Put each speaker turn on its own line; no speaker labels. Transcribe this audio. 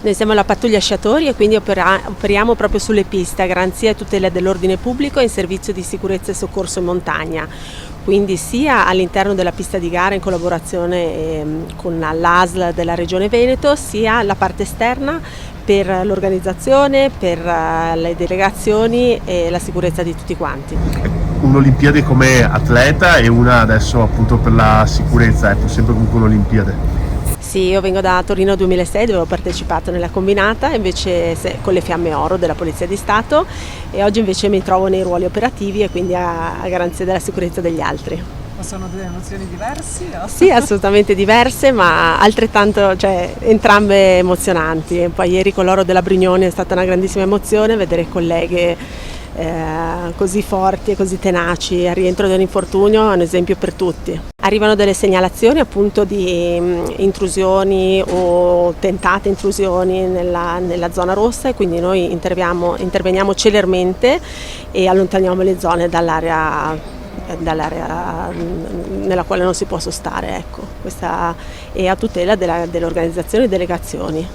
Noi siamo la pattuglia sciatori e quindi operiamo proprio sulle piste a garanzia e tutela dell'ordine pubblico e in servizio di sicurezza e soccorso in montagna. Quindi sia all'interno della pista di gara in collaborazione con l'ASL della Regione Veneto, sia la parte esterna per l'organizzazione, per le delegazioni e la sicurezza di tutti quanti.
Un'Olimpiade come atleta e una adesso appunto per la sicurezza, sempre comunque un'Olimpiade.
Sì, io vengo da Torino 2006 dove ho partecipato nella combinata, invece con le Fiamme Oro della Polizia di Stato, e oggi invece mi trovo nei ruoli operativi e quindi a garanzia della sicurezza degli altri.
Ma sono delle emozioni diverse? No?
Sì, assolutamente diverse, ma altrettanto, entrambe emozionanti. E poi ieri con l'oro della Brignone è stata una grandissima emozione vedere colleghe così forti e così tenaci al rientro da un infortunio, è un esempio per tutti. Arrivano delle segnalazioni appunto di intrusioni o tentate intrusioni nella zona rossa, e quindi noi interveniamo celermente e allontaniamo le zone dall'area nella quale non si può stare, ecco. Questa è a tutela delle organizzazioni e delegazioni.